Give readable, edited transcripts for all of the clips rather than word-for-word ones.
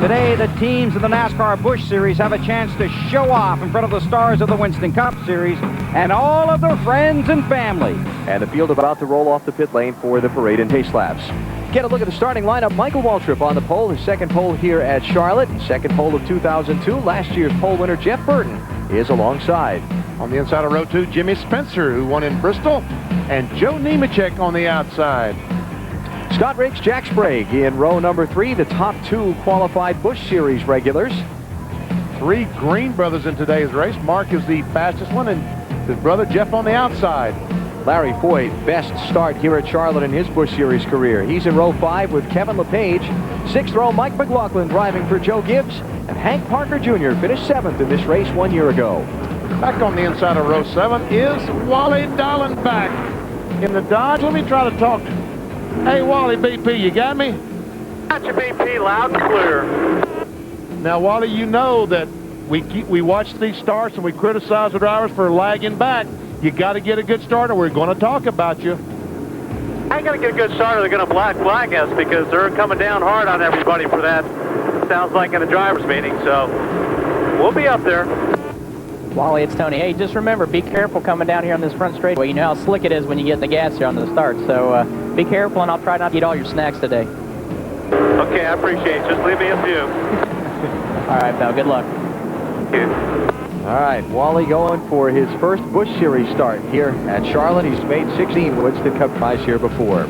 Today, the teams of the NASCAR Busch Series have a chance to show off in front of the stars of the Winston Cup Series and all of their friends and family. And the field about to roll off the pit lane for the parade and pace laps. Get a look at the starting lineup. Michael Waltrip on the pole, his second pole here at Charlotte. Second pole of 2002. Last year's pole winner, Jeff Burton, is alongside. On the inside of row 2, Jimmy Spencer, who won in Bristol, and Joe Nemechek on the outside. Scott Riggs, Jack Sprague in row number 3, the top 2 qualified Busch Series regulars. 3 Green brothers in today's race. Mark is the fastest one, and his brother Jeff on the outside. Larry Foy, best start here at Charlotte in his Busch Series career. He's in row 5 with Kevin LePage. 6th row, Mike McLaughlin driving for Joe Gibbs. And Hank Parker Jr. finished 7th in this race 1 year ago. Back on the inside of row 7 is Wally Dallenbach in the Dodge. Let me try to talk. Hey, Wally BP, you got me? Got your BP loud and clear. Now, Wally, you know that we watch these starts and we criticize the drivers for lagging back. You got to get a good start, or we're going to talk about you. I ain't going to get a good start, or they're going to flag us because they're coming down hard on everybody for that. Sounds like in a driver's meeting, so we'll be up there. Wally, it's Tony. Hey, just remember, be careful coming down here on this front straightaway. You know how slick it is when you get in the gas here on the start, so be careful, and I'll try not to eat all your snacks today. Okay, I appreciate it. Just leave me a few. All right, pal. Good luck. Thank you. All right, Wally going for his first Busch Series start here at Charlotte. He's made 16 Winston Cup tries here before.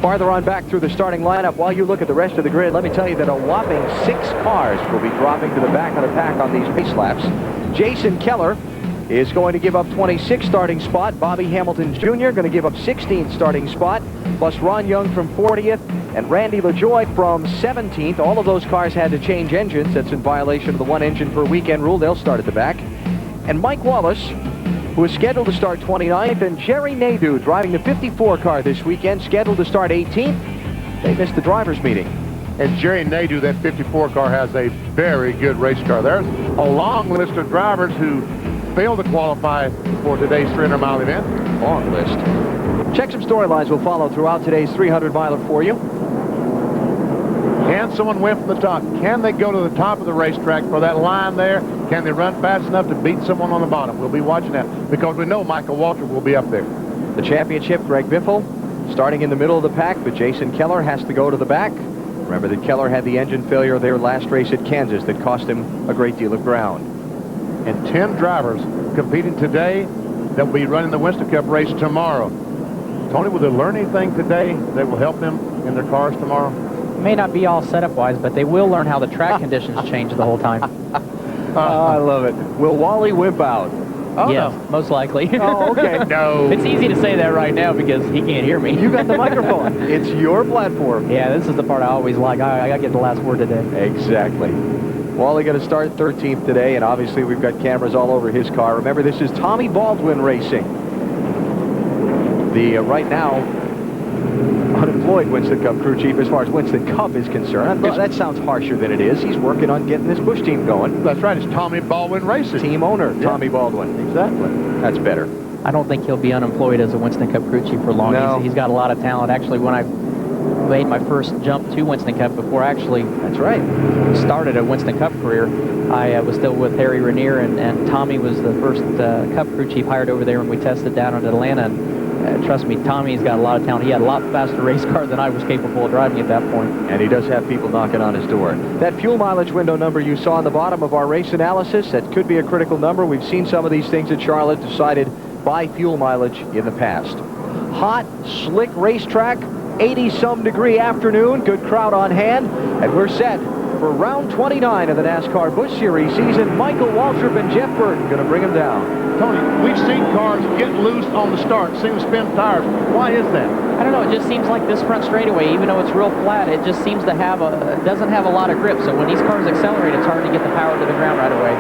Farther on back through the starting lineup, while you look at the rest of the grid, let me tell you that a whopping 6 cars will be dropping to the back of the pack on these pace laps. Jason Keller is going to give up 26th starting spot. Bobby Hamilton Jr. going to give up 16th starting spot, plus Ron Young from 40th and Randy LaJoie from 17th. All of those cars had to change engines. That's in violation of the 1 engine per weekend rule. They'll start at the back. And Mike Wallace, who is scheduled to start 29th, and Jerry Nadeau driving the 54 car this weekend, scheduled to start 18th. They missed the drivers' meeting. And Jerry Nadeau, that 54 car, has a very good race car. There's a long list of drivers who failed to qualify for today's 300-mile event. Long list. Check some storylines will follow throughout today's 300-miler for you. Can someone win from the top? Can they go to the top of the racetrack for that line there? Can they run fast enough to beat someone on the bottom? We'll be watching that because we know Michael Waltrip will be up there. The championship, Greg Biffle, starting in the middle of the pack, but Jason Keller has to go to the back. Remember that Keller had the engine failure their last race at Kansas that cost him a great deal of ground. And 10 drivers competing today that will be running the Winston Cup race tomorrow. Tony, will they learn anything today that will help them in their cars tomorrow? It may not be all setup-wise, but they will learn how the track conditions change the whole time. I love it. Will Wally whip out? Oh, yes, no. Most likely. Oh, okay. No. It's easy to say that right now because he can't hear me. You got the microphone. It's your platform. Yeah, this is the part I always like. I got to get the last word today. Exactly. Wally going to start 13th today, and obviously we've got cameras all over his car. Remember, this is Tommy Baldwin racing. The right now unemployed Winston Cup crew chief as far as Winston Cup is concerned. That sounds harsher than it is. He's working on getting this Busch team going. That's right. It's Tommy Baldwin Racing. Team owner, yeah. Tommy Baldwin. Exactly. That's better. I don't think he'll be unemployed as a Winston Cup crew chief for long. No. He's got a lot of talent. Actually, when I made my first jump to Winston Cup before I actually started a Winston Cup career, I was still with Harry Ranier, and Tommy was the first Cup crew chief hired over there when we tested down in Atlanta. And trust me, Tommy's got a lot of talent. He had a lot faster race car than I was capable of driving at that point. And he does have people knocking on his door. That fuel mileage window number you saw on the bottom of our race analysis, that could be a critical number. We've seen some of these things at Charlotte decided by fuel mileage in the past. Hot, slick racetrack, 80-some degree afternoon, good crowd on hand, and we're set for round 29 of the NASCAR Busch Series season. Michael Waltrip and Jeff Burton going to bring him down. Tony, we've seen cars get loose on the start, seem to spin tires. Why is that? I don't know. It just seems like this front straightaway, even though it's real flat, it just seems to have doesn't have a lot of grip. So when these cars accelerate, it's hard to get the power to the ground right away.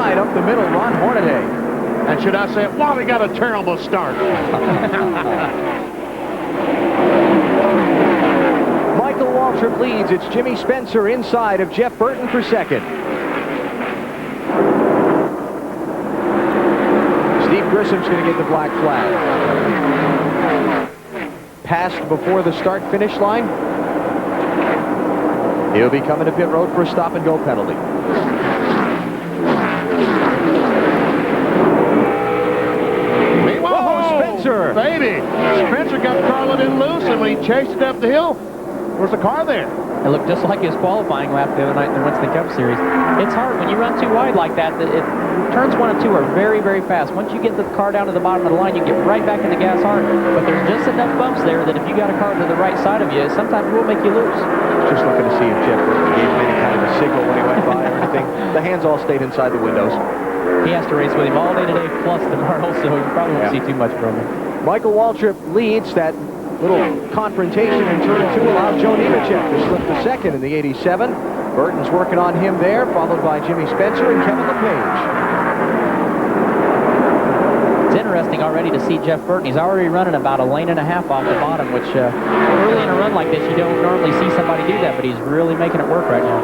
Up the middle, Ron Hornaday. And should I say it? Wally got a terrible start. Michael Waltrip leads. It's Jimmy Spencer inside of Jeff Burton for second. Steve Grissom's going to get the black flag. Passed before the start-finish line. He'll be coming to pit road for a stop-and-go penalty. Whoa, Spencer! Baby! Spencer got Carlin in loose, and when he chased it up the hill, there was a car there. It looked just like his qualifying lap the other night in the Winston Cup Series. It's hard when you run too wide like that. Turns 1 and 2 are very, very fast. Once you get the car down to the bottom of the line, you get right back in the gas hard. But there's just enough bumps there that if you got a car to the right side of you, sometimes it will make you lose. Just looking to see if Jeff gave him any kind of a signal when he went by or anything. The hands all stayed inside the windows. He has to race with him all day today, plus tomorrow, so you probably won't see too much from him. Michael Waltrip leads. That little confrontation in turn 2 allowed Joe Nemechek to slip to second in the 87. Burton's working on him there, followed by Jimmy Spencer and Kevin LePage. It's interesting already to see Jeff Burton. He's already running about 1.5 lanes off the bottom, which early in a run like this, you don't normally see somebody do that, but he's really making it work right now.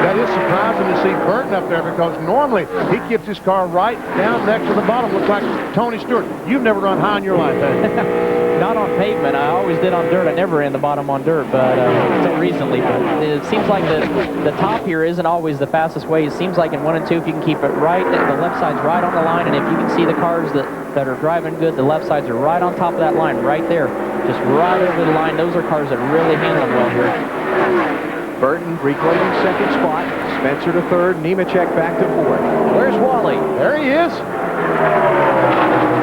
That is surprising to see Burton up there because normally he keeps his car right down next to the bottom. Looks like Tony Stewart. You've never run high in your life, have you? Not on pavement. I always did on dirt. I never ran the bottom on dirt, but until recently. But it seems like the top here isn't always the fastest way. It seems like in 1 and 2, if you can keep it right, the left side's right on the line, and if you can see the cars that are driving good, the left sides are right on top of that line, right there, just right over the line. Those are cars that really handle them well here. Burton reclaiming second spot. Spencer to third. Nemechek back to fourth. Where's Wally? There he is.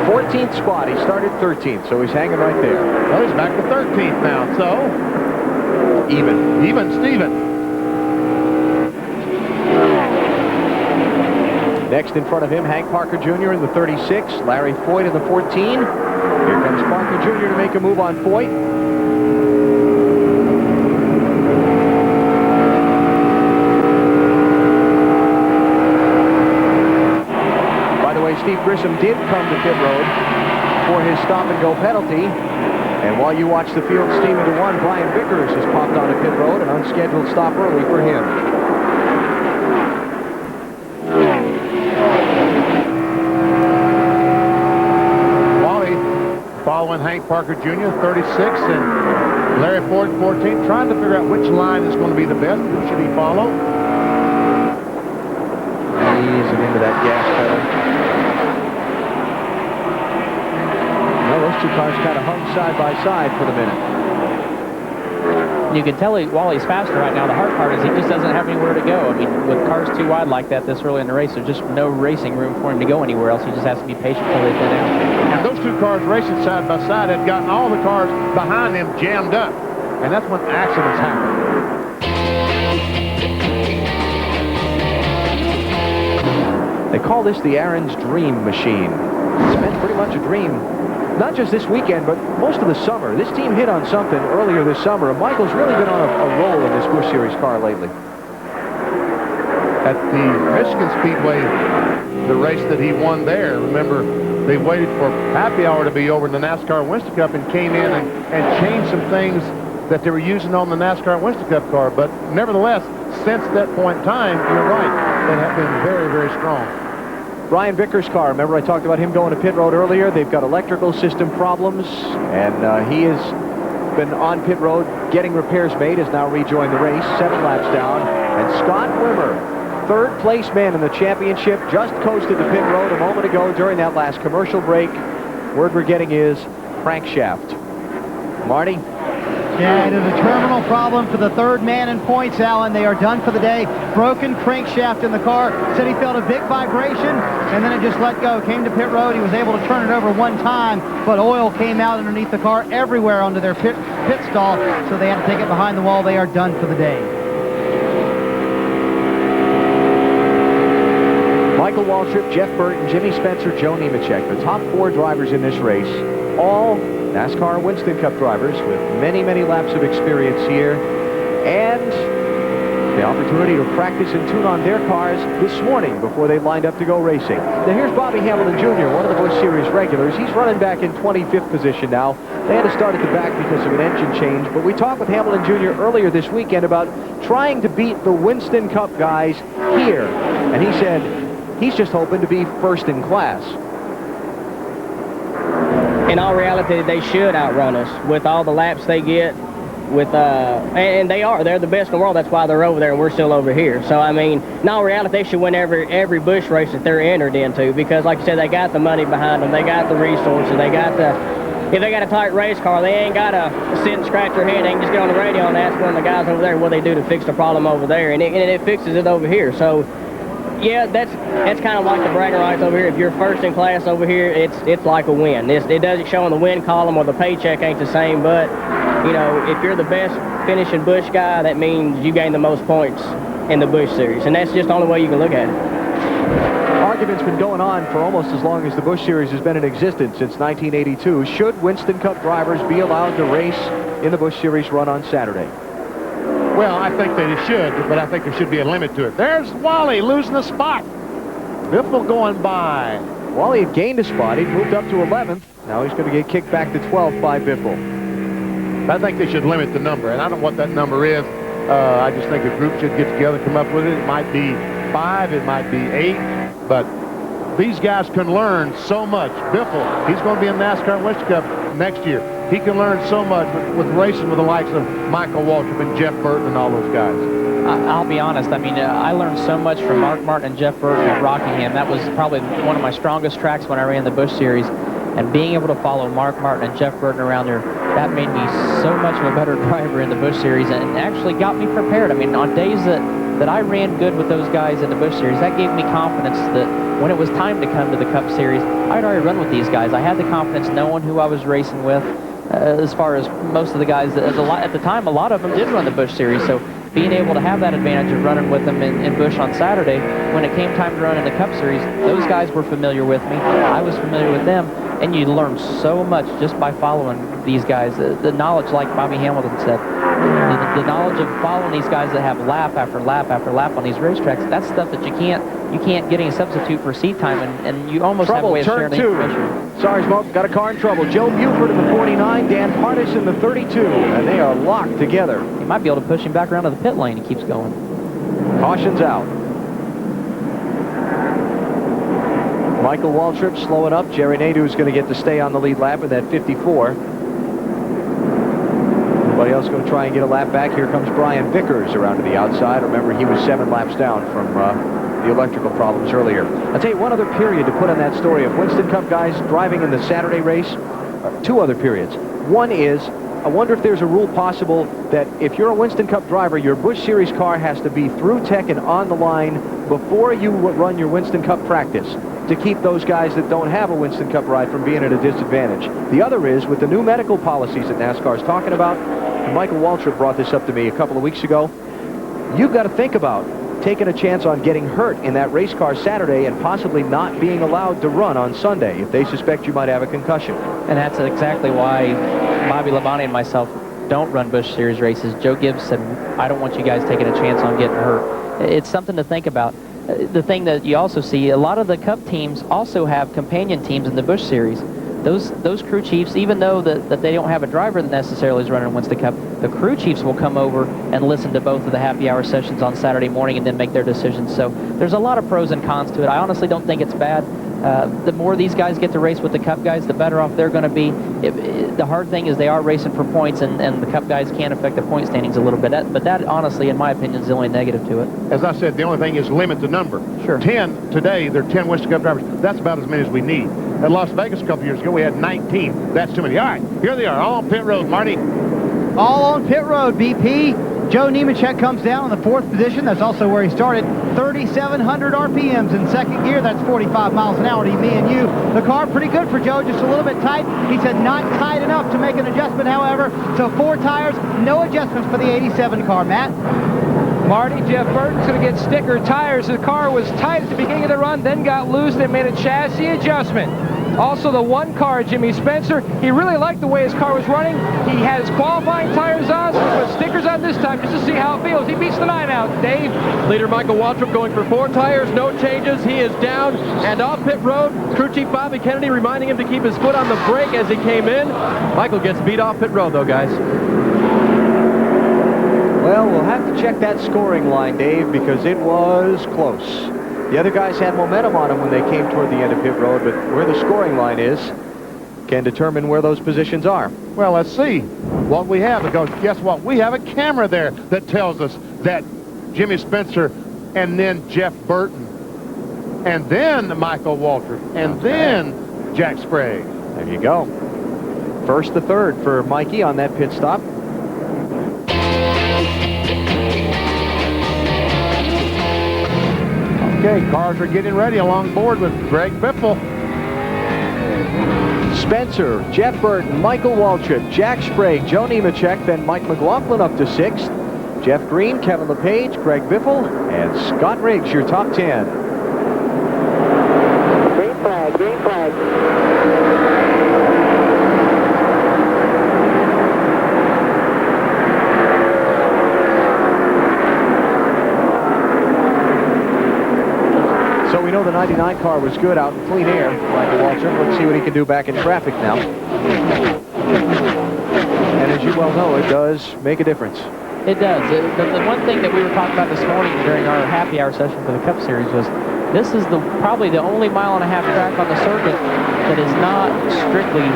14th spot. He started 13th, so he's hanging right there. Well, he's back to 13th now, so Even. even Steven. Next in front of him, Hank Parker Jr. in the 36. Larry Foyt in the 14. Here comes Parker Jr. to make a move on Foyt. Steve Grissom did come to pit road for his stop-and-go penalty. And while you watch the field steam into one, Brian Vickers has popped onto pit road, an unscheduled stop early for him. Wally following Hank Parker Jr., 36, and Larry Ford, 14, trying to figure out which line is going to be the best. Who should he follow? Easing into that gas pedal. Those two cars kind of hung side by side for the minute. You can tell Wally's faster right now. The hard part is he just doesn't have anywhere to go. I mean, with cars too wide like that this early in the race, there's just no racing room for him to go anywhere else. He just has to be patient until they thin out. And those two cars racing side by side had gotten all the cars behind them jammed up. And that's when accidents happen. They call this the Aaron's Dream Machine. It's been pretty much a dream. Not just this weekend, but most of the summer. This team hit on something earlier this summer, and Michael's really been on a roll in this Busch Series car lately. At the Michigan Speedway, the race that he won there, remember, they waited for happy hour to be over in the NASCAR Winston Cup and came in and changed some things that they were using on the NASCAR Winston Cup car. But nevertheless, since that point in time, you're right, they have been very, very strong. Brian Vickers' car, remember I talked about him going to pit road earlier? They've got electrical system problems, and he has been on pit road getting repairs made, has now rejoined the race, 7 laps down. And Scott Wimmer, third place man in the championship, just coasted to pit road a moment ago during that last commercial break. Word we're getting is crankshaft. Marty? Yeah, it is a terminal problem for the third man in points, Alan. They are done for the day. Broken crankshaft in the car. Said he felt a big vibration, and then it just let go. Came to pit road. He was able to turn it over one time, but oil came out underneath the car everywhere onto their pit stall, so they had to take it behind the wall. They are done for the day. Michael Waltrip, Jeff Burton, Jimmy Spencer, Joe Nemechek, the top 4 drivers in this race, all NASCAR Winston Cup drivers with many, many laps of experience here, and the opportunity to practice and tune on their cars this morning before they lined up to go racing. Now here's Bobby Hamilton Jr., one of the Busch Series regulars. He's running back in 25th position now. They had to start at the back because of an engine change, but we talked with Hamilton Jr. earlier this weekend about trying to beat the Winston Cup guys here, and he said he's just hoping to be first in class. in all reality, they should outrun us with all the laps they get. And they're the best in the world. That's why they're over there and we're still over here. So I mean, in all reality, they should win every Busch race that they're entered into, because like I said, they got the money behind them, they got the resources, if they got a tight race car, they ain't got to sit and scratch their head. They can just get on the radio and ask one of the guys over there what they do to fix the problem over there, and it fixes it over here. So yeah, that's kind of like the bragging rights over here. If you're first in class over here, it's like a win. It doesn't show on the win column, or the paycheck ain't the same, but you know, if you're the best finishing Busch guy, that means you gain the most points in the Busch Series, and that's just the only way you can look at it. Argument's been going on for almost as long as the Busch Series has been in existence, since 1982. Should Winston Cup drivers be allowed to race in the Busch Series run on Saturday? Well, I think they should, but I think there should be a limit to it. There's Wally losing the spot. Biffle going by. Wally had gained a spot. He moved up to 11th. Now he's going to get kicked back to 12th by Biffle. I think they should limit the number, and I don't know what that number is. I just think a group should get together, come up with it. It might be 5, it might be 8, but these guys can learn so much. Biffle, he's going to be in NASCAR Winston Cup next year. He can learn so much with racing with the likes of Michael Waltrip and Jeff Burton and all those guys. I'll be honest. I mean, I learned so much from Mark Martin and Jeff Burton at Rockingham. That was probably one of my strongest tracks when I ran the Busch Series. And being able to follow Mark Martin and Jeff Burton around there, that made me so much of a better driver in the Busch Series, and actually got me prepared. I mean, on days that I ran good with those guys in the Busch Series, that gave me confidence that when it was time to come to the Cup Series, I'd already run with these guys. I had the confidence knowing who I was racing with, as far as most of the guys. At the time, a lot of them did run the Busch Series, so being able to have that advantage of running with them in Busch on Saturday, when it came time to run in the Cup Series, those guys were familiar with me. I was familiar with them. And you learn so much just by following these guys. The knowledge, like Bobby Hamilton said, the knowledge of following these guys that have lap after lap after lap on these racetracks, that's stuff that you can't get any substitute for seat time, and you almost have a way of sharing the information. Sorry, Smoke, got a car in trouble. Joe Buford in the 49, Dan Partis in the 32, and they are locked together. You might be able to push him back around to the pit lane. He keeps going. Caution's out. Michael Waltrip slowing up. Jerry Nadeau is going to get to stay on the lead lap in that 54. Everybody else going to try and get a lap back. Here comes Brian Vickers around to the outside. Remember, he was 7 laps down from the electrical problems earlier. I'll tell you one other period to put on that story of Winston Cup guys driving in the Saturday race. 2 other periods. One is, I wonder if there's a rule possible that if you're a Winston Cup driver, your Busch Series car has to be through tech and on the line before you run your Winston Cup practice, to keep those guys that don't have a Winston Cup ride from being at a disadvantage. The other is, with the new medical policies that NASCAR is talking about, and Michael Waltrip brought this up to me a couple of weeks ago, you've got to think about taking a chance on getting hurt in that race car Saturday and possibly not being allowed to run on Sunday if they suspect you might have a concussion. And that's exactly why Bobby Labonte and myself don't run Busch Series races. Joe Gibbs said, I don't want you guys taking a chance on getting hurt. It's something to think about. The thing that you also see, a lot of the Cup teams also have companion teams in the Busch Series. Those crew chiefs, even though that they don't have a driver that necessarily is running Winston Cup, the crew chiefs will come over and listen to both of the happy hour sessions on Saturday morning and then make their decisions. So there's a lot of pros and cons to it. I honestly don't think it's bad. The more these guys get to race with the Cup guys, the better off they're going to be. The hard thing is they are racing for points, and the Cup guys can affect the point standings a little bit. But that, honestly, in my opinion, is the only negative to it. As I said, the only thing is limit the number. Sure. 10 today, there are 10 Winston Cup drivers. That's about as many as we need. At Las Vegas a couple years ago, we had 19. That's too many. All right, here they are, all on pit road, Marty. All on pit road, BP. Joe Nemechek comes down in the 4th position. That's also where he started. 3,700 RPMs in 2nd gear. That's 45 miles an hour to me and you. The car pretty good for Joe, just a little bit tight. He said not tight enough to make an adjustment, however. So 4 tires, no adjustments for the 87 car. Matt? Marty, Jeff Burton's going to get sticker tires. The car was tight at the beginning of the run, then got loose. They made a chassis adjustment. Also, the 1 car, Jimmy Spencer, he really liked the way his car was running. He had his qualifying tires on, so he put stickers on this time just to see how it feels. He beats the 9 out. Dave? Leader Michael Waltrip going for 4 tires, no changes. He is down and off pit road. Crew Chief Bobby Kennedy reminding him to keep his foot on the brake as he came in. Michael gets beat off pit road, though, guys. Well, we'll have to check that scoring line, Dave, because it was close. The other guys had momentum on them when they came toward the end of pit road, but where the scoring line is, can determine where those positions are. Well, let's see what we have, because guess what? We have a camera there that tells us that Jimmy Spencer and then Jeff Burton and then Michael Waltrip and then Jack Sprague. There you go. First to third for Mikey on that pit stop. Okay, cars are getting ready along board with Greg Biffle. Spencer, Jeff Burton, Michael Waltrip, Jack Sprague, Joe Nemechek, then Mike McLaughlin up to 6th. Jeff Green, Kevin LePage, Greg Biffle, and Scott Riggs, your top 10. Green flag, green flag. So we know the 99 car was good out in clean air, Michael Waltrip. Let's see what he can do back in traffic now. And as you well know, it does make a difference. It does. The one thing that we were talking about this morning during our happy hour session for the Cup Series was this is probably the only mile-and-a-half track on the circuit that is not strictly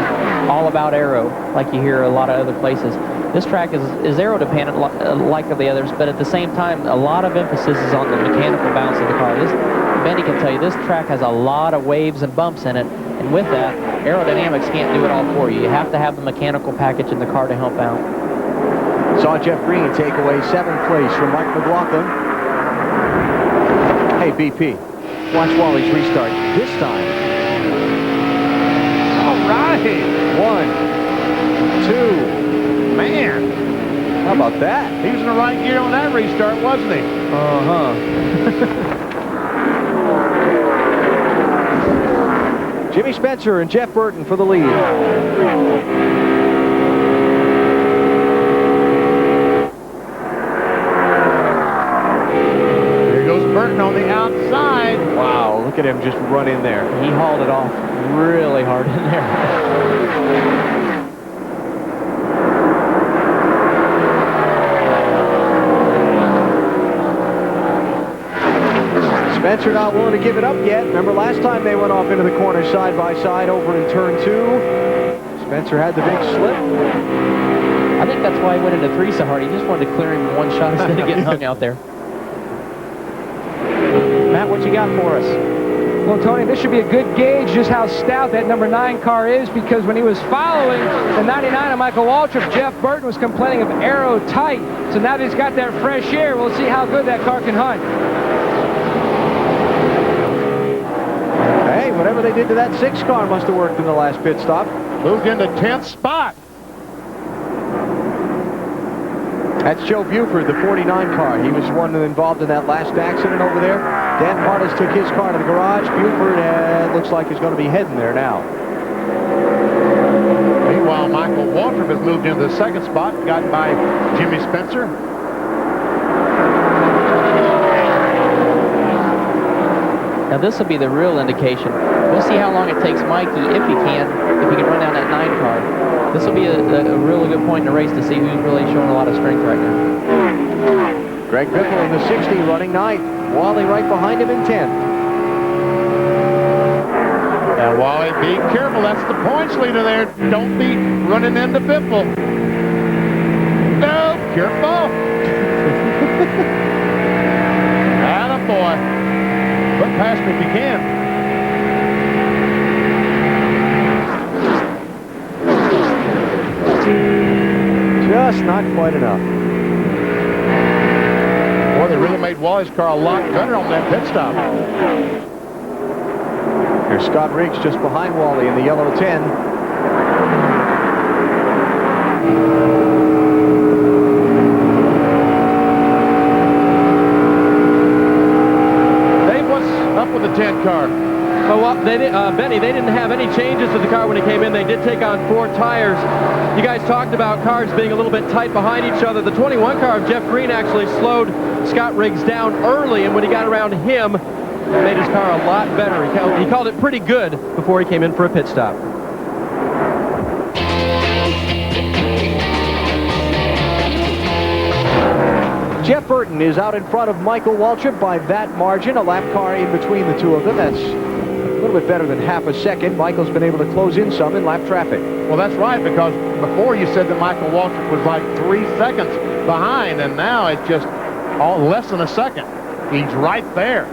all about aero like you hear a lot of other places. This track is aero-dependent like the others, but at the same time, a lot of emphasis is on the mechanical balance of the car. Benny can tell you this track has a lot of waves and bumps in it, and with that, aerodynamics can't do it all for you. You have to have the mechanical package in the car to help out. Saw Jeff Green take away 7th place from Mike McLaughlin. Hey, BP, watch Wally's restart this time. All right. 1, 2. Man. How about that? He was in the right gear on that restart, wasn't he? Uh-huh. Jimmy Spencer and Jeff Burton for the lead. There goes Burton on the outside. Wow, look at him just run in there. He hauled it off really hard in there. Spencer not willing to give it up yet. Remember last time they went off into the corner side by side over in turn 2. Spencer had the big slip. I think that's why he went into 3 so hard. He just wanted to clear him in one shot instead of getting hung out there. Matt, what you got for us? Well, Tony, this should be a good gauge just how stout that number 9 car is, because when he was following the 99 of Michael Waltrip, Jeff Burton was complaining of aero tight. So now that he's got that fresh air, we'll see how good that car can hunt. Hey, whatever they did to that 6 car must have worked in the last pit stop. Moved into 10th spot. That's Joe Buford, the 49 car. He was one involved in that last accident over there. Dan Partis took his car to the garage. Buford looks like he's going to be heading there now. Meanwhile, Michael Waltrip has moved into the 2nd spot, got by Jimmy Spencer. Now this will be the real indication. We'll see how long it takes Mikey, if he can run down that 9 car. This will be a really good point in the race to see who's really showing a lot of strength right now. Greg Biffle in the 60 running 9th. Wally right behind him in 10th. Now, Wally, be careful. That's the points leader there. Don't be running into Biffle. No, careful. Attaboy. Look past me if you can. Just not quite enough. Boy, they really made Wally's car a lot better on that pit stop. Here's Scott Riggs just behind Wally in the yellow 10. Dave, what's up with the 10 car? Well, Benny, they didn't have any changes to the car when it came in. They did take on 4 tires. You guys talked about cars being a little bit tight behind each other. The 21 car of Jeff Green actually slowed Scott Riggs down early, and when he got around him, it made his car a lot better. He called it pretty good before he came in for a pit stop. Jeff Burton is out in front of Michael Waltrip by that margin. A lap car in between the two of them. That's little bit better than half a second. Michael's been able to close in some in lap traffic. Well, that's right, because before you said that Michael Waltrip was like 3 seconds behind, and now it's just all less than a second. He's right there.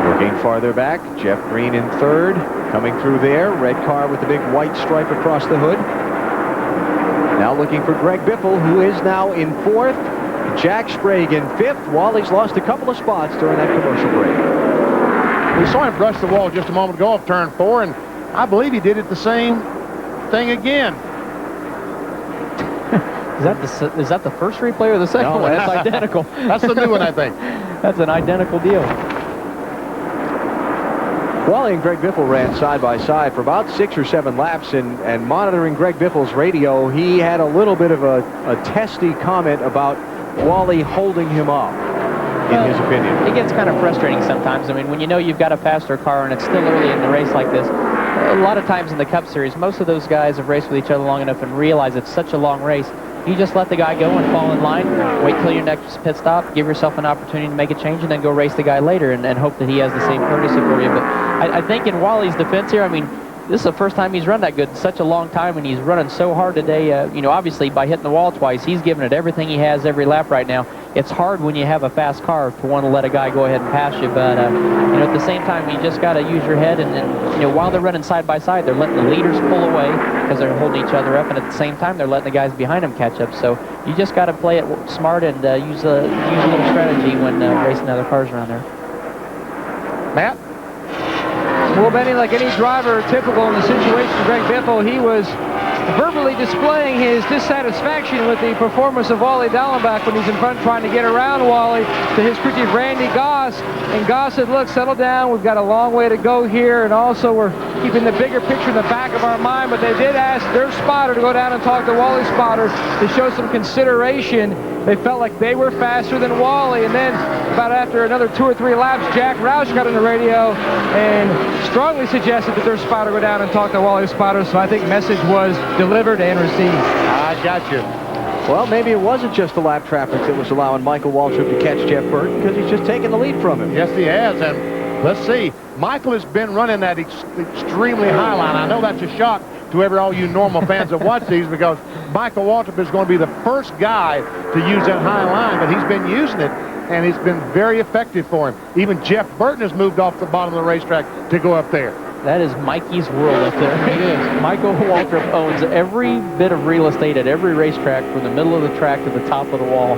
Looking farther back, Jeff Green in third, coming through there. Red car with the big white stripe across the hood. Now looking for Greg Biffle, who is now in fourth. Jack Sprague in fifth. Wally's lost a couple of spots during that commercial break. We saw him brush the wall just a moment ago of turn 4, and I believe he did it the same thing again. Is that the first replay or the second one? That's identical. That's the new one, I think. That's an identical deal. Wally and Greg Biffle ran side by side for about 6 or 7 laps, and monitoring Greg Biffle's radio, he had a little bit of a testy comment about Wally holding him up, in his opinion. It gets kind of frustrating sometimes. I mean, when you know you've got a faster car and it's still early in the race like this, a lot of times in the Cup Series, most of those guys have raced with each other long enough and realize it's such a long race. You just let the guy go and fall in line, wait till your next pit stop, give yourself an opportunity to make a change, and then go race the guy later and hope that he has the same courtesy for you. But I think in Wally's defense here, I mean, this is the first time he's run that good in such a long time, and he's running so hard today. You know, obviously by hitting the wall twice, he's giving it everything he has every lap right now. It's hard when you have a fast car to want to let a guy go ahead and pass you, but you know, at the same time, you just got to use your head, and you know, while they're running side by side, they're letting the leaders pull away because they're holding each other up, and at the same time, they're letting the guys behind them catch up. So you just got to play it smart and use a little strategy when racing other cars around there. Matt? Well, Benny, like any driver typical in the situation of Greg Biffle, he was verbally displaying his dissatisfaction with the performance of Wally Dallenbach when he's in front trying to get around Wally to his crew chief Randy Goss. And Goss said, look, settle down. We've got a long way to go here. And also we're keeping the bigger picture in the back of our mind. But they did ask their spotter to go down and talk to Wally's spotter to show some consideration. They felt like they were faster than Wally. And then about after another 2 or 3 laps, Jack Roush got on the radio and strongly suggested that their spotter go down and talk to Wally's spotter. So I think message was delivered and received. I got you. Well, maybe it wasn't just the lap traffic that was allowing Michael Waltrip to catch Jeff Burton, because he's just taking the lead from him. Yes, he has. And let's see. Michael has been running that extremely high line. I know that's a shock to all you normal fans that watch these, because Michael Waltrip is going to be the first guy to use that high line, but he's been using it, and it's been very effective for him. Even Jeff Burton has moved off the bottom of the racetrack to go up there. That is Mikey's world up there. It is. Michael Waltrip owns every bit of real estate at every racetrack, from the middle of the track to the top of the wall.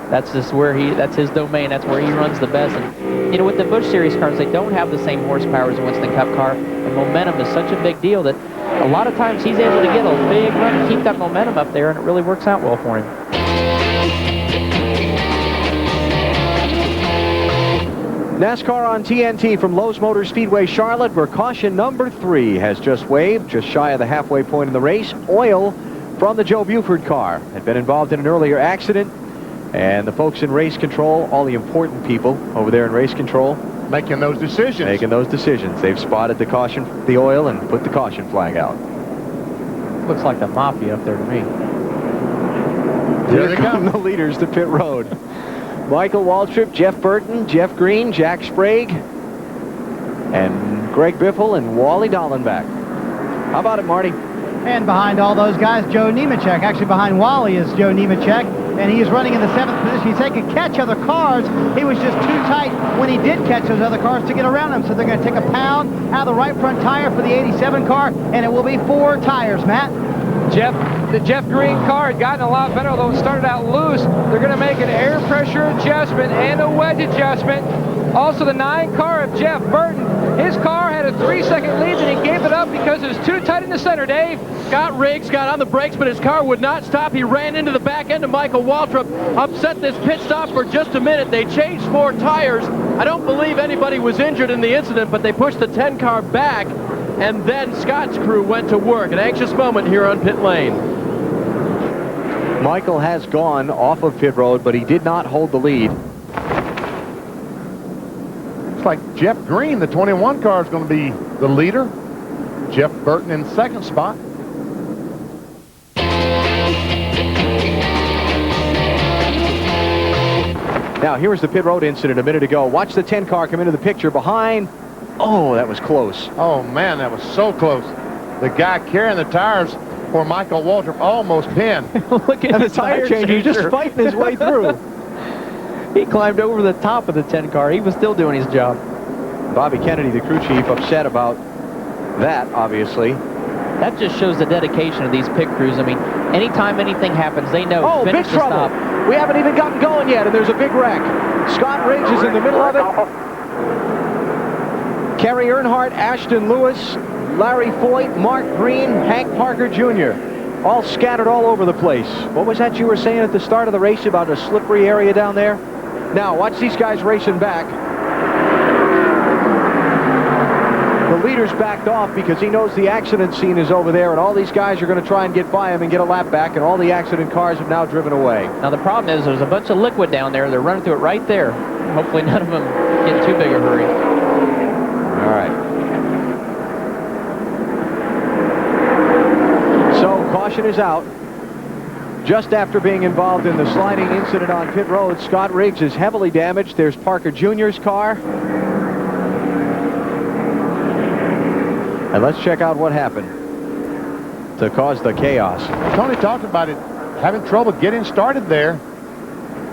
That's just where that's his domain. That's where he runs the best. And you know, with the Busch Series cars, they don't have the same horsepower as a Winston Cup car, and momentum is such a big deal that a lot of times he's able to get a big run and keep that momentum up there, and it really works out well for him. NASCAR on TNT from Lowe's Motor Speedway, Charlotte, where caution number 3 has just waved, just shy of the halfway point in the race. Oil from the Joe Buford car had been involved in an earlier accident, and the folks in race control, all the important people over there in race control, making those decisions. They've spotted the caution, the oil, and put the caution flag out. Looks like the mafia up there to me. Here come the leaders to pit road. Michael Waltrip, Jeff Burton, Jeff Green, Jack Sprague, and Greg Biffle and Wally Dallenbach. How about it, Marty? And behind all those guys, Joe Nemechek. Actually, behind Wally is Joe Nemechek, and he is running in the 7th position. He said he could catch other cars. He was just too tight when he did catch those other cars to get around them. So they're going to take a pound out of the right front tire for the 87 car, and it will be 4 tires, Matt. The Jeff Green car had gotten a lot better, although it started out loose. They're going to make an air pressure adjustment and a wedge adjustment. Also, the 9 car of Jeff Burton, his car had a 3-second lead, and he gave it up because it was too tight in the center, Dave. Scott Riggs got on the brakes, but his car would not stop. He ran into the back end of Michael Waltrip, upset this pit stop for just a minute. They changed 4 tires. I don't believe anybody was injured in the incident, but they pushed the 10 car back, and then Scott's crew went to work. An anxious moment here on pit lane. Michael has gone off of pit road, but he did not hold the lead. Looks like Jeff Green, the 21 car, is going to be the leader. Jeff Burton in 2nd spot. Now, here was the pit road incident a minute ago. Watch the 10 car come into the picture behind. Oh, that was close. Oh, man, that was so close. The guy carrying the tires for Michael Waltrip almost pinned. Look at the tire changer just fighting his way through. He climbed over the top of the 10 car. He was still doing his job. Bobby Kennedy, the crew chief, upset about that, obviously. That just shows the dedication of these pit crews. I mean, anytime anything happens, they know. Oh, big trouble. Stop. We haven't even gotten going yet, and there's a big wreck. Scott Riggs is in the middle of it. Kerry Earnhardt, Ashton Lewis, Larry Foyt, Mark Green, Hank Parker Jr. all scattered all over the place. What was that you were saying at the start of the race about a slippery area down there? Now, watch these guys racing back. The leader's backed off because he knows the accident scene is over there, and all these guys are going to try and get by him and get a lap back, and all the accident cars have now driven away. Now, the problem is there's a bunch of liquid down there. They're running through it right there. Hopefully none of them get too big a hurry. All right. So, caution is out. Just after being involved in the sliding incident on pit road, Scott Riggs is heavily damaged. There's Parker Jr.'s car. And let's check out what happened to cause the chaos. Tony talked about it, having trouble getting started there.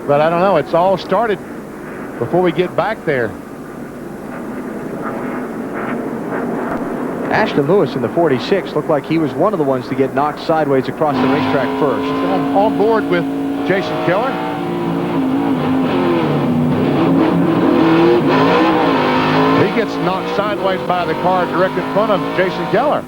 But I don't know, it's all started before we get back there. Ashton Lewis in the 46 looked like he was one of the ones to get knocked sideways across the racetrack first. On board with Jason Keller. He gets knocked sideways by the car directly in front of Jason Keller.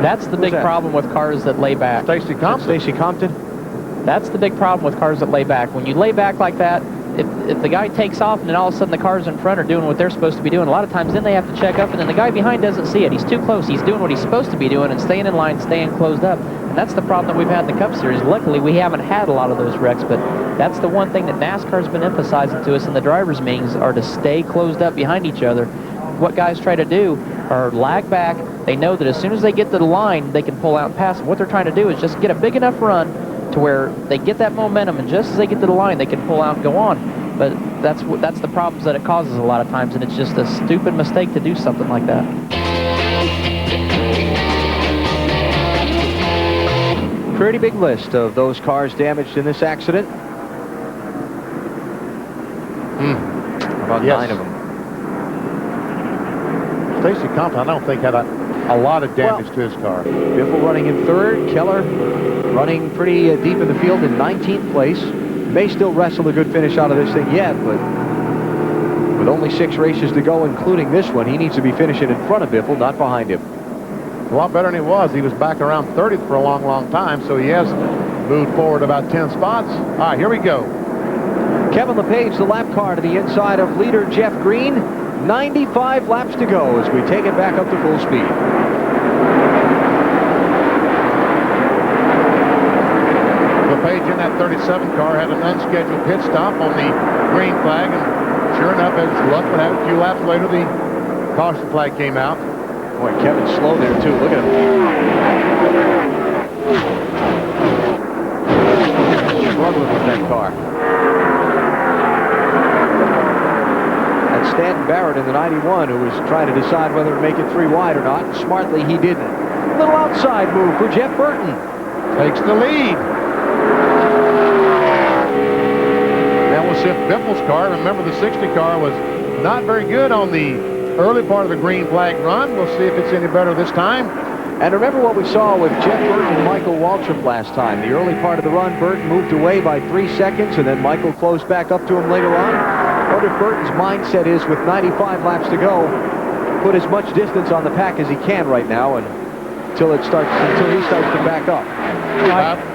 That's the big problem with cars that lay back. Stacy Compton. Stacy Compton. That's the big problem with cars that lay back. When you lay back like that, if the guy takes off and then all of a sudden the cars in front are doing what they're supposed to be doing, a lot of times then they have to check up, and then the guy behind doesn't see it. He's too close. He's doing what he's supposed to be doing and staying in line, staying closed up. And that's the problem that we've had in the Cup Series. Luckily, we haven't had a lot of those wrecks, but that's the one thing that NASCAR's been emphasizing to us in the drivers' meetings are to stay closed up behind each other. What guys try to do are lag back. They know that as soon as they get to the line, they can pull out and pass them. What they're trying to do is just get a big enough run to where they get that momentum, and just as they get to the line, they can pull out and go on. But that's the problems that it causes a lot of times, and it's just a stupid mistake to do something like that. Pretty big list of those cars damaged in this accident. About 9 of them. Stacy Compton, I don't think, had a lot of damage to his car. Biffle running in third. Keller running pretty deep in the field in 19th place. May still wrestle a good finish out of this thing yet, but with only 6 races to go, including this one, he needs to be finishing in front of Biffle, not behind him. A lot better than he was. He was back around 30th for a long, long time, so he has moved forward about 10 spots. All right, here we go. Kevin LePage, the lap car to the inside of leader Jeff Green. 95 laps to go as we take it back up to full speed. LePage in that 37 car had an unscheduled pit stop on the green flag, and sure enough, as luck would have, a few laps later, the caution flag came out. Boy, Kevin's slow there, too. Look at him. Struggling with that car. That's Stanton Barrett in the 91 who was trying to decide whether to make it 3 wide or not. Smartly, he didn't. Little outside move for Jeff Burton. Takes the lead. Now we'll see if Biffle's car, remember the 60 car was not very good on the early part of the green flag run. We'll see if it's any better this time. And remember what we saw with Jeff Burton and Michael Waltrip last time. The early part of the run, Burton moved away by 3 seconds, and then Michael closed back up to him later on. What if Burton's mindset is, with 95 laps to go, put as much distance on the pack as he can right now, and until he starts to back up.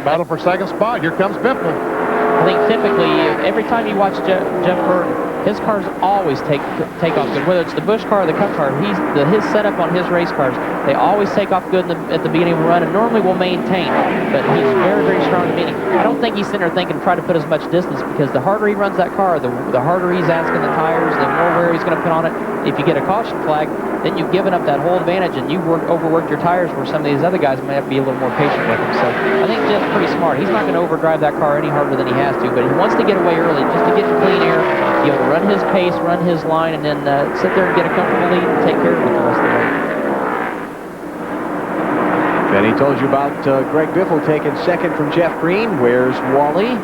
Battle for second spot. Here comes Biffle. I think typically, every time you watch Jeff Burton, his cars always take off good. Whether it's the Busch car or the Cup car, his setup on his race cars, they always take off good at the beginning of a run, and normally will maintain. But he's very, very strong in the beginning. I don't think he's sitting there thinking try to put as much distance, because the harder he runs that car, the harder he's asking the tires, the more wear he's going to put on it. If you get a caution flag, then you've given up that whole advantage, and you've overworked your tires where some of these other guys might have to be a little more patient with him. So I think Jeff's pretty smart. He's not going to overdrive that car any harder than he has to, but he wants to get away early just to get to clean air, be able to run his pace, run his line, and then sit there and get a comfortable lead and take care of it the rest of the way. And he told you about Greg Biffle taking second from Jeff Green. Where's Wally?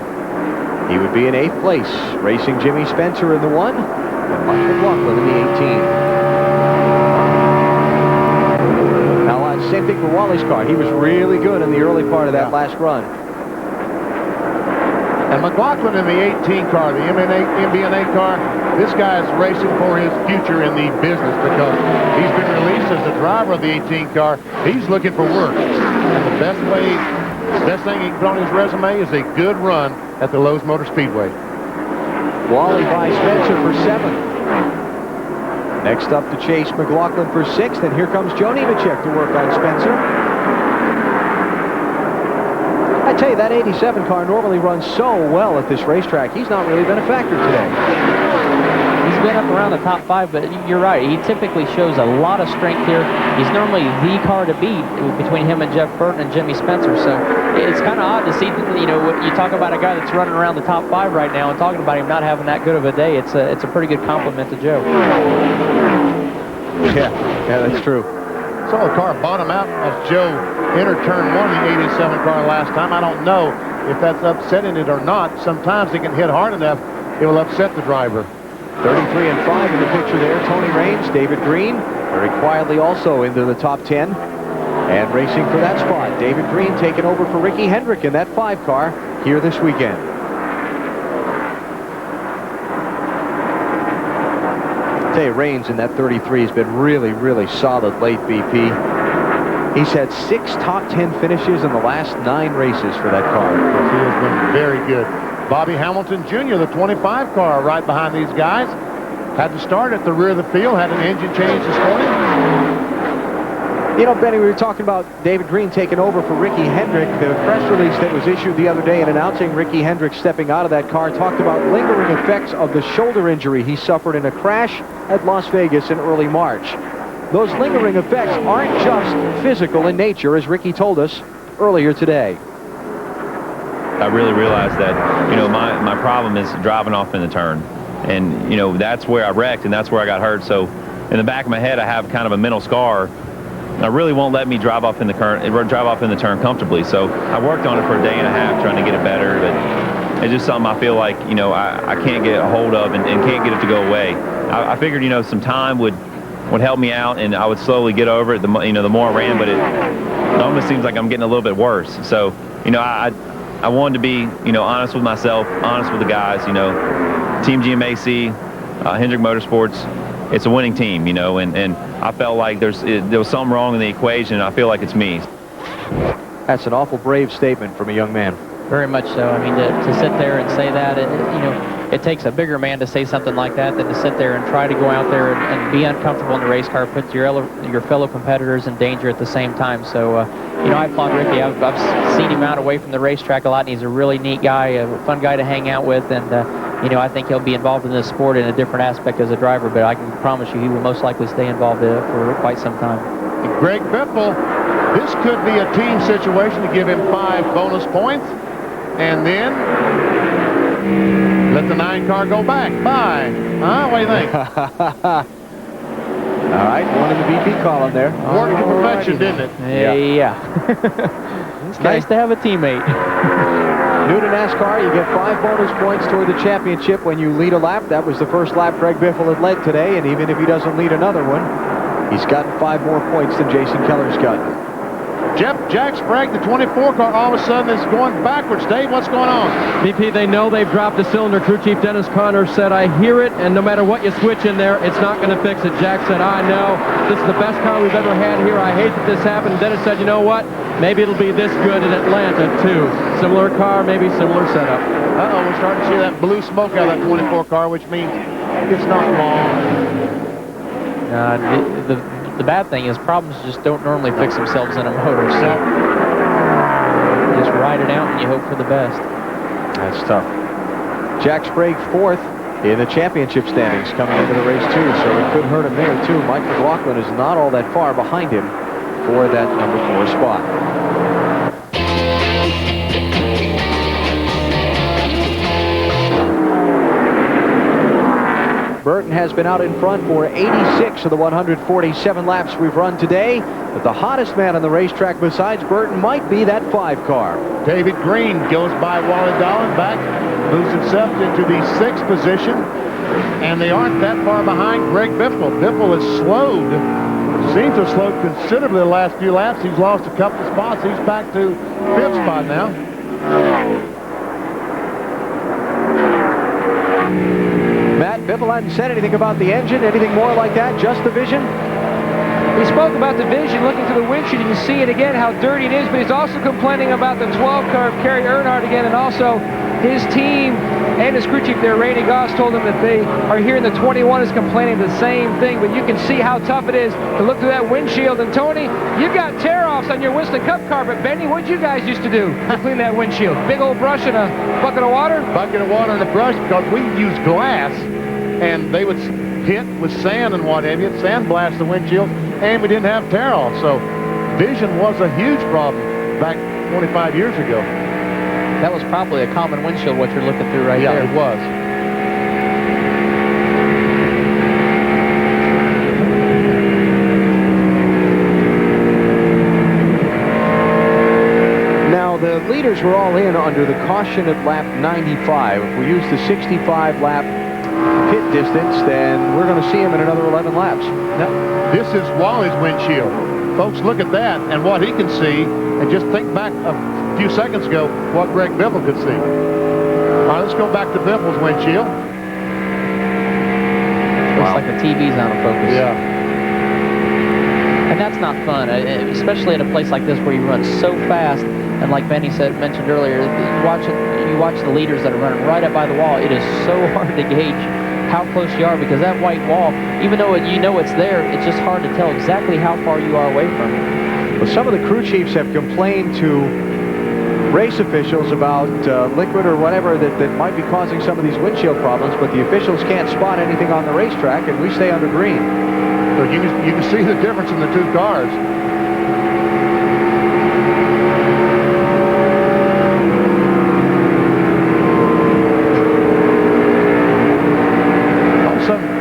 He would be in 8th place, racing Jimmy Spencer in the 1 and Mike McLaughlin in the 18. Now, same thing for Wally's car. He was really good in the early part of that last run. And McLaughlin in the 18 car, the MBNA car, this guy's racing for his future in the business because he's been released as the driver of the 18 car. He's looking for work. And the best thing he can put on his resume is a good run at the Lowe's Motor Speedway. Wally by Spencer for 7th. Next up to chase McLaughlin for 6th, and here comes Joe Nemechek to work on Spencer. I tell you, that 87 car normally runs so well at this racetrack. He's not really been a factor today. He's been up around the top 5, but you're right. He typically shows a lot of strength here. He's normally the car to beat between him and Jeff Burton and Jimmy Spencer. So it's kind of odd to see, you know, you talk about a guy that's running around the top 5 right now and talking about him not having that good of a day. It's a pretty good compliment to Joe. Yeah, that's true. Saw the car bottom out as Joe entered turn 1 in the 87 car last time. I don't know if that's upsetting it or not. Sometimes it can hit hard enough, it will upset the driver. 33 and 5 in the picture there. Tony Raines, David Green, very quietly also into the top 10. And racing for that spot, David Green taking over for Ricky Hendrick in that 5 car here this weekend. I tell you, Raines in that 33 has been really, really solid late, BP. He's had 6 top 10 finishes in the last 9 races for that car. Yes, he has been very good. Bobby Hamilton Jr., the 25 car, right behind these guys. Had to start at the rear of the field, had an engine change this morning. You know, Benny, we were talking about David Green taking over for Ricky Hendrick. The press release that was issued the other day in announcing Ricky Hendrick stepping out of that car talked about lingering effects of the shoulder injury he suffered in a crash at Las Vegas in early March. Those lingering effects aren't just physical in nature, as Ricky told us earlier today. I really realized that, you know, my problem is driving off in the turn. And, you know, that's where I wrecked and that's where I got hurt. So in the back of my head, I have kind of a mental scar. I really won't let me drive off in the turn comfortably. So I worked on it for a day and a half trying to get it better. But it's just something I feel like, you know, I can't get a hold of and can't get it to go away. I figured, you know, some time would help me out and I would slowly get over it, the more I ran. But it almost seems like I'm getting a little bit worse. So, you know, I wanted to be, you know, honest with myself, honest with the guys, you know. Team GMAC, Hendrick Motorsports, it's a winning team, you know, and I felt like there was something wrong in the equation, and I feel like it's me. That's an awful brave statement from a young man. Very much so. I mean, to sit there and say that, you know, it takes a bigger man to say something like that than to sit there and try to go out there and be uncomfortable in the race car, put your fellow competitors in danger at the same time. So, you know, I applaud Ricky. I've seen him out away from the racetrack a lot, and he's a really neat guy, a fun guy to hang out with, and, you know, I think he'll be involved in this sport in a different aspect as a driver, but I can promise you he will most likely stay involved for quite some time. Greg Biffle, this could be a team situation to give him 5 bonus points, and then let the 9 car go back. 5. Huh? What do you think? All right, one in the BP column there. Worked to perfection, didn't it? Yeah. It's nice to have a teammate. New to NASCAR, you get 5 bonus points toward the championship when you lead a lap. That was the first lap Greg Biffle had led today, and even if he doesn't lead another one, he's gotten 5 more points than Jason Keller's gotten. Jack Sprague, the 24 car, all of a sudden is going backwards. Dave, what's going on? BP, they know they've dropped the cylinder. Crew Chief Dennis Connors said, I hear it, and no matter what you switch in there, it's not going to fix it. Jack said, I know. This is the best car we've ever had here. I hate that this happened. And Dennis said, you know what? Maybe it'll be this good in Atlanta, too. Similar car, maybe similar setup. Uh-oh, we're starting to see that blue smoke out of that 24 car, which means it's not long. The bad thing is problems just don't normally fix themselves in a motor, so just ride it out and you hope for the best. That's tough. Jack Sprague 4th, in the championship standings coming into the race, too. So it could hurt him there, too. Mike McLaughlin is not all that far behind him for that number 4 spot. Burton has been out in front for 86 of the 147 laps we've run today. But the hottest man on the racetrack besides Burton might be that 5 car. David Green goes by Wally Dallenbach, moves himself into the 6th position. And they aren't that far behind Greg Biffle. Biffle has slowed, seems to have slowed considerably the last few laps. He's lost a couple of spots. He's back to 5th spot now. Matt, Biffle hadn't said anything about the engine, anything more like that, just the vision? He spoke about the vision, looking through the windshield. You can see it again, how dirty it is, but he's also complaining about the 12 car of Kerry Earnhardt again, and also his team and his crew chief there, Randy Goss, told him that they are here in the 21 is complaining the same thing, but you can see how tough it is to look through that windshield. And Tony, you've got tear-offs on your Winston Cup car, but Benny, what you guys used to do to clean that windshield? Big old brush and a bucket of water? Bucket of water and a brush, because we use glass, and they would hit with sand and what have you, sandblast the windshield, and we didn't have tear-off. So vision was a huge problem back 25 years ago. That was probably a common windshield, what you're looking through right there. there. Yeah, it was. Now, the leaders were all in under the caution at lap 95. If we use the 65 lap pit distance, then we're going to see him in another 11 laps. Now, this is Wally's windshield. Folks, look at that and what he can see, and just think back a few seconds ago what Greg Biffle could see. All right, let's go back to Biffle's windshield. Looks like the TV's out of focus. Yeah. And that's not fun, especially at a place like this where you run so fast. And like Benny mentioned earlier, you watch the leaders that are running right up by the wall. It is so hard to gauge how close you are, because that white wall, even though you know it's there, it's just hard to tell exactly how far you are away from it. Well, some of the crew chiefs have complained to race officials about liquid or whatever that might be causing some of these windshield problems, but the officials can't spot anything on the racetrack, and we stay under green. So you can see the difference in the two cars.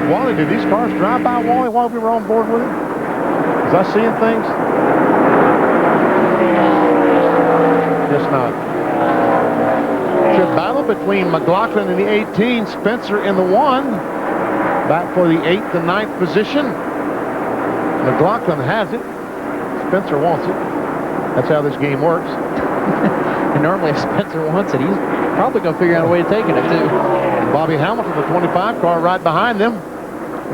Wally, did these cars drive by Wally while we were on board with him? Was I seeing things? Just not. It's a battle between McLaughlin in the 18, Spencer in the 1. Back for the 8th and 9th position. McLaughlin has it. Spencer wants it. That's how this game works. And normally if Spencer wants it, he's probably going to figure out a way of taking it, too. Bobby Hamilton, the 25 car, right behind them.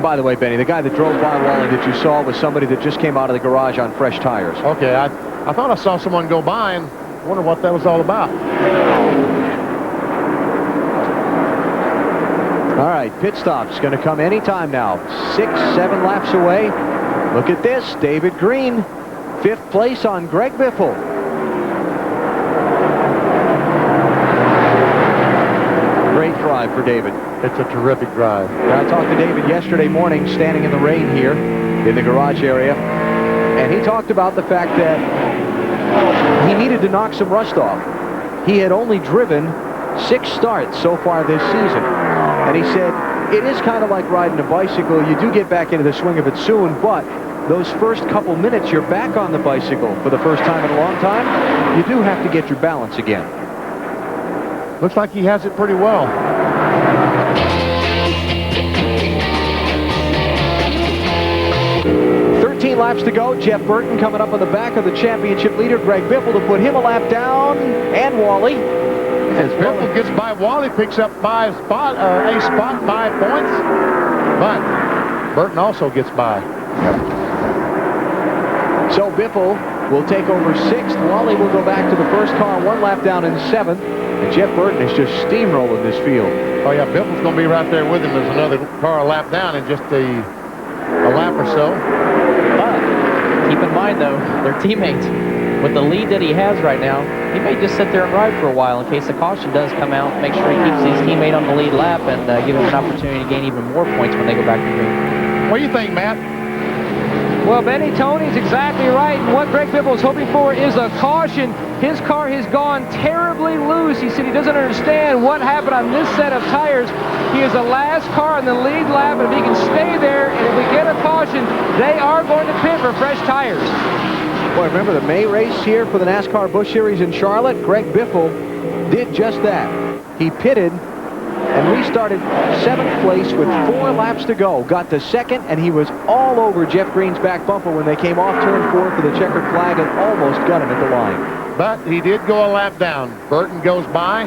By the way, Benny, the guy that drove by Wally that you saw was somebody that just came out of the garage on fresh tires. Okay, I thought I saw someone go by and wonder what that was all about. All right, pit stop's going to come anytime now. 6-7 laps away. Look at this, David Green, 5th place on Greg Biffle. Great drive for David. It's a terrific drive. I talked to David yesterday morning, standing in the rain here in the garage area, and he talked about the fact that he needed to knock some rust off. He had only driven 6 starts so far this season, and he said it is kind of like riding a bicycle. You do get back into the swing of it soon, but those first couple minutes you're back on the bicycle for the first time in a long time. You do have to get your balance again. Looks like he has it pretty well. Laps to go. Jeff Burton coming up on the back of the championship leader, Greg Biffle, to put him a lap down, and Wally. As Biffle gets by Wally, picks up a spot, 5 points, but Burton also gets by. So Biffle will take over 6th. Wally will go back to the first car, 1 lap down in 7th, and Jeff Burton is just steamrolling this field. Oh yeah, Biffle's going to be right there with him. There's another car a lap down in just a lap or so. Keep in mind, though, they're teammates. with the lead that he has right now, he may just sit there and ride for a while in case the caution does come out. Make sure he keeps his teammate on the lead lap and give him an opportunity to gain even more points when they go back to the green. What do you think, Matt? Well, Benny, Tony's exactly right. And what Greg Biffle is hoping for is a caution. His car has gone terribly loose. He said he doesn't understand what happened on this set of tires. He is the last car in the lead lap, and if he can stay there, and if we get a caution, they are going to pit for fresh tires. Boy, remember the May race here for the NASCAR Busch Series in Charlotte? Greg Biffle did just that. He pitted and restarted 7th place with 4 laps to go. Got to 2nd, and he was all over Jeff Green's back bumper when they came off turn 4 for the checkered flag and almost got him at the line. But he did go a lap down. Burton goes by.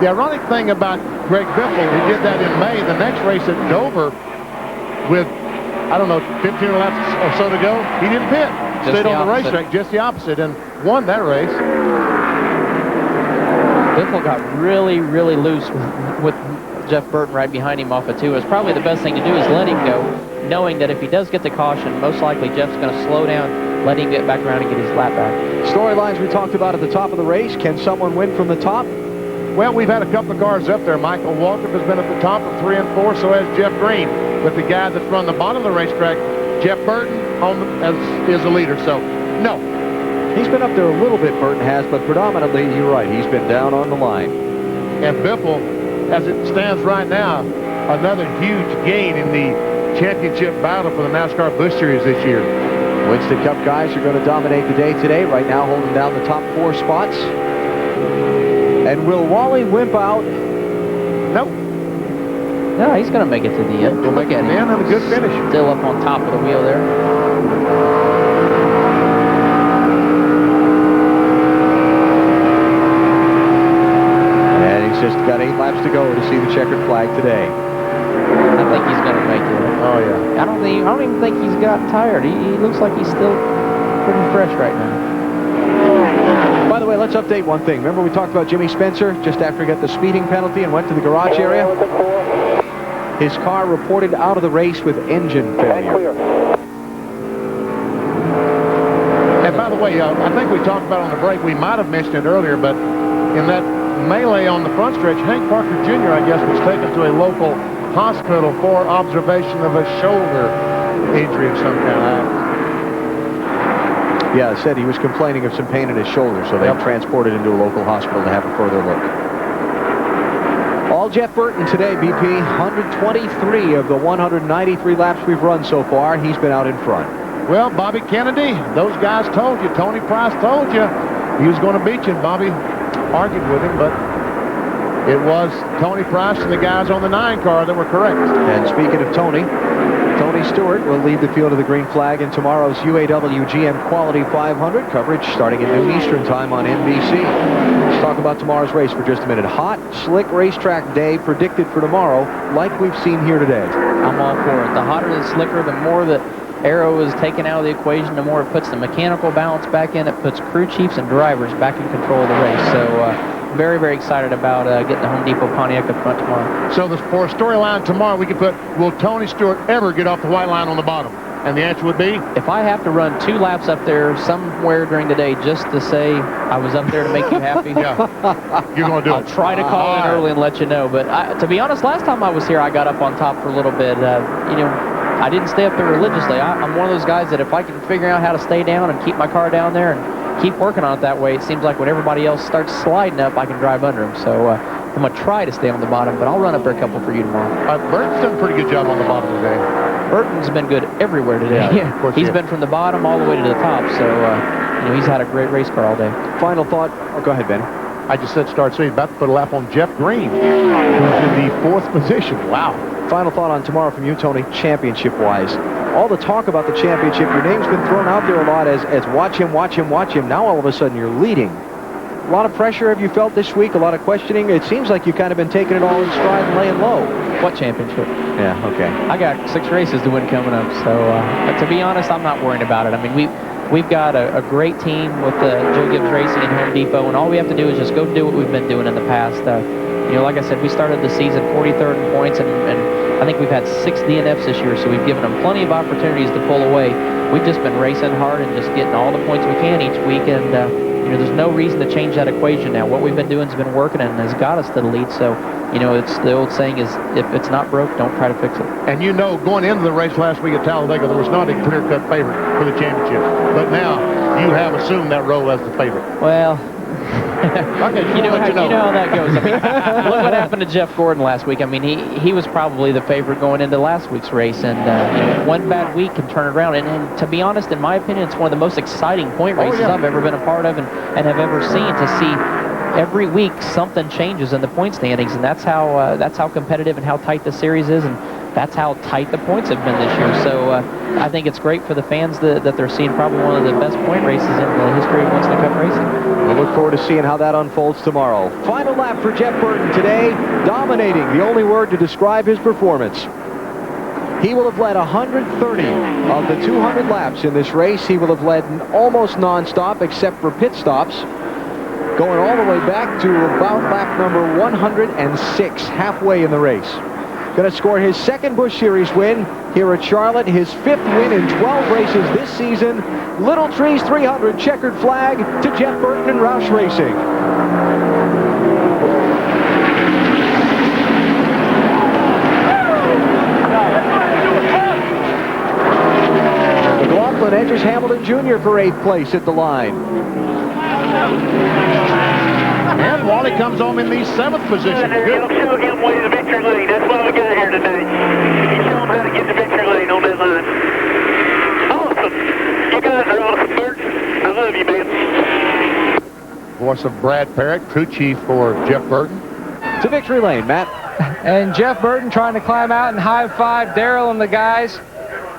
The ironic thing about Greg Biffle, he did that in May. The next race at Dover with, I don't know, 15 laps or so to go, he didn't pit. Stayed on the racetrack, just the opposite, and won that race. Biffle got really, really loose with Jeff Burton right behind him off of 2. It's probably the best thing to do is let him go, knowing that if he does get the caution, most likely Jeff's going to slow down, let him get back around and get his lap back. Storylines we talked about at the top of the race. Can someone win from the top? Well, we've had a couple of cars up there. Michael Waltrip has been at the top of 3 and 4, so has Jeff Green. But the guy that's run the bottom of the racetrack, Jeff Burton, is the leader. So, no. He's been up there a little bit, Burton has, but predominantly, you're right, he's been down on the line. And Biffle, as it stands right now, another huge gain in the championship battle for the NASCAR Busch Series this year. Winston Cup guys are going to dominate the day today, right now holding down the top 4 spots. And will Wally wimp out? Nope. No, he's going to make it to the end. We'll make it in and a good finish. Still up on top of the wheel there. Just got 8 laps to go to see the checkered flag today. I think he's going to make it. Oh, yeah. I don't even think he's got tired. He looks like he's still pretty fresh right now. By the way, let's update one thing. Remember we talked about Jimmy Spencer just after he got the speeding penalty and went to the garage area? His car reported out of the race with engine failure. And by the way, I think we talked about on the break, we might have mentioned it earlier, but in that melee on the front stretch, Hank Parker Jr., I guess, was taken to a local hospital for observation of a shoulder injury of some kind. Yeah, it said he was complaining of some pain in his shoulder, so they transported him to a local hospital to have a further look. All Jeff Burton today, BP. 123 of the 193 laps we've run so far. He's been out in front. Well, Bobby Kennedy, those guys told you. Tony Price told you he was going to beat you, and Bobby argued with him, but it was Tony Price and the guys on the 9 car that were correct. And speaking of Tony Stewart will lead the field of the green flag in tomorrow's UAW GM Quality 500 coverage starting at noon Eastern time on NBC. Let's talk about tomorrow's race for just a minute. Hot, slick racetrack day predicted for tomorrow, like we've seen here today. I'm all for it. The hotter the slicker, the more that aero is taken out of the equation, the more it puts the mechanical balance back in. It puts crew chiefs and drivers back in control of the race. So very, very excited about getting the Home Depot Pontiac up front tomorrow. So for a storyline tomorrow, we could put, will Tony Stewart ever get off the white line on the bottom? And the answer would be? If I have to run 2 laps up there somewhere during the day just to say I was up there to make you happy, yeah, you're going to do I'll try to call in early and let you know. But to be honest, last time I was here, I got up on top for a little bit. I didn't stay up there religiously. I'm one of those guys that if I can figure out how to stay down and keep my car down there and keep working on it that way, it seems like when everybody else starts sliding up, I can drive under them. So I'm going to try to stay on the bottom, but I'll run up there a couple for you tomorrow. Burton's done a pretty good job on the bottom today. Burton's been good everywhere today. Yeah, of course he's been from the bottom all the way to the top, so he's had a great race car all day. Final thought. Oh, go ahead, Ben. I just said start, so he's about to put a lap on Jeff Green, who's in the 4th position. Wow. Final thought on tomorrow from you, Tony, championship-wise. All the talk about the championship, your name's been thrown out there a lot as watch him, watch him, watch him. Now all of a sudden you're leading. A lot of pressure have you felt this week, a lot of questioning. It seems like you've kind of been taking it all in stride and laying low. What championship? Yeah, okay. I got 6 races to win coming up, so but to be honest, I'm not worried about it. I mean, we've got a great team with Joe Gibbs Racing and Home Depot, and all we have to do is just go do what we've been doing in the past. Like I said, we started the season 43rd in points, and I think we've had 6 DNFs this year, so we've given them plenty of opportunities to pull away. We've just been racing hard and just getting all the points we can each week, and you know, there's no reason to change that equation now. What we've been doing has been working and has got us to the lead. So, you know, it's the old saying is, if it's not broke, don't try to fix it. And you know, going into the race last week at Talladega, there was not a clear-cut favorite for the championship. But now you have assumed that role as the favorite. Well, okay, you know how that goes. I mean, look what happened to Jeff Gordon last week. I mean, he was probably the favorite going into last week's race, and you know, one bad week can turn it around. And to be honest, in my opinion, it's one of the most exciting point races I've ever been a part of and have ever seen, to see every week something changes in the point standings, and that's how competitive and how tight the series is, and that's how tight the points have been this year. So I think it's great for the fans that they're seeing probably one of the best point races in the history of Winston Cup racing. We'll look forward to seeing how that unfolds tomorrow. Final lap for Jeff Burton today, dominating, the only word to describe his performance. He will have led 130 of the 200 laps in this race. He will have led almost nonstop except for pit stops, going all the way back to about lap number 106, halfway in the race. Going to score his second Busch Series win here at Charlotte, his 5th win in 12 races this season. Little Trees 300 checkered flag to Jeff Burton and Roush Racing. McLaughlin edges Hamilton Jr. for 8th place at the line. And Wally comes home in the 7th position. Good. Show him way to the victory lane. That's what we got here today. You show him how to get the victory lane on that line. Awesome. You guys are awesome, Bert. I love you, man. Voice of Brad Parrott, crew chief for Jeff Burton. To victory lane, Matt. And Jeff Burton trying to climb out and high-five Darrell and the guys.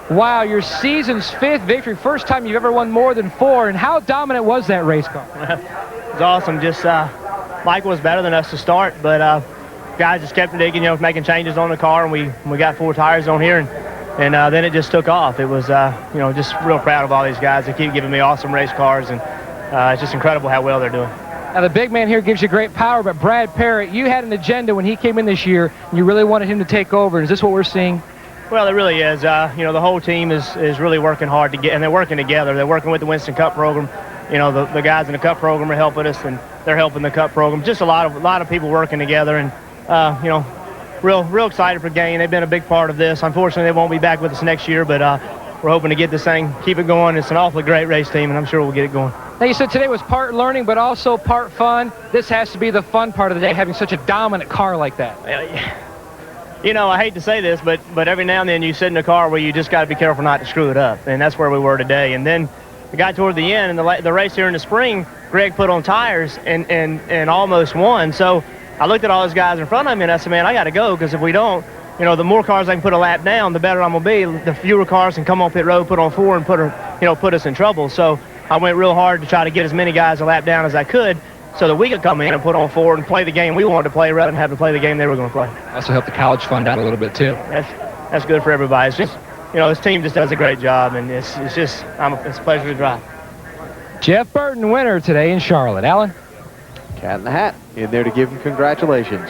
Wow, your season's 5th victory. First time you've ever won more than 4. And how dominant was that race car? It was awesome. Just Mike was better than us to start, but guys just kept digging, you know, making changes on the car, and we got 4 tires on here, and then it just took off. It was, you know, just real proud of all these guys. They keep giving me awesome race cars, and it's just incredible how well they're doing. Now, the big man here gives you great power, but Brad Parrott, you had an agenda when he came in this year, and you really wanted him to take over. Is this what we're seeing? Well, it really is. You know, the whole team is really working hard to get, and they're working together. They're working with the Winston Cup program. You know, the guys in the Cup program are helping us, and they're helping the Cup program. Just a lot of people working together, and you know, real excited for the game. They've been a big part of this. Unfortunately, they won't be back with us next year, but we're hoping to get this thing, keep it going. It's an awfully great race team, and I'm sure we'll get it going. Now, you said today was part learning, but also part fun. This has to be the fun part of the day, having such a dominant car like that. You know, I hate to say this, but every now and then you sit in a car where you just got to be careful not to screw it up, and that's where we were today. And then we got toward the end, and the race here in the spring, Greg put on tires and almost won. So I looked at all those guys in front of me, and I said, man, I got to go, because if we don't, you know, the more cars I can put a lap down, the better I'm going to be. The fewer cars can come on pit road, put on 4, and put us in trouble. So I went real hard to try to get as many guys a lap down as I could, so that we could come in and put on 4 and play the game we wanted to play rather than have to play the game they were going to play. Also helped the college fund out a little bit, too. That's good for everybody. It's just, you know, this team just does a great job, and it's a pleasure to drive. Jeff Burton, winner today in Charlotte. Alan? Cat in the Hat in there to give him congratulations.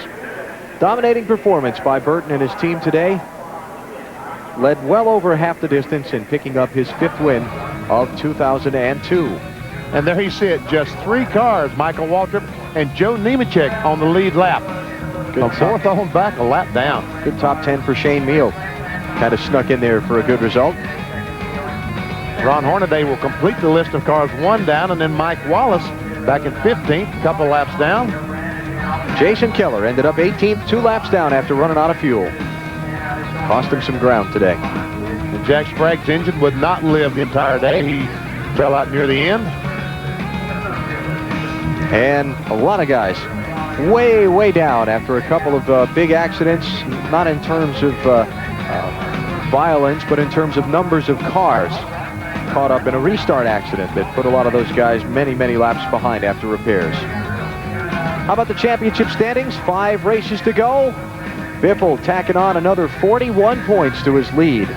Dominating performance by Burton and his team today. Led well over half the distance in picking up his 5th win of 2002. And there you see it, just 3 cars, Michael Waltrip and Joe Nemechek on the lead lap. Good 4th on back, a lap down. Good top 10 for Shane Meal. Kind of snuck in there for a good result. Ron Hornaday will complete the list of cars 1 down, and then Mike Wallace back in 15th, a couple laps down. Jason Keller ended up 18th, 2 laps down after running out of fuel. Cost him some ground today. And Jack Sprague's engine would not live the entire day. He fell out near the end. And a lot of guys way down after a couple of big accidents, not in terms of violence, but in terms of numbers of cars. Caught up in a restart accident that put a lot of those guys many laps behind after repairs. How about the championship standings? 5 races to go. Biffle tacking on another 41 points to his lead.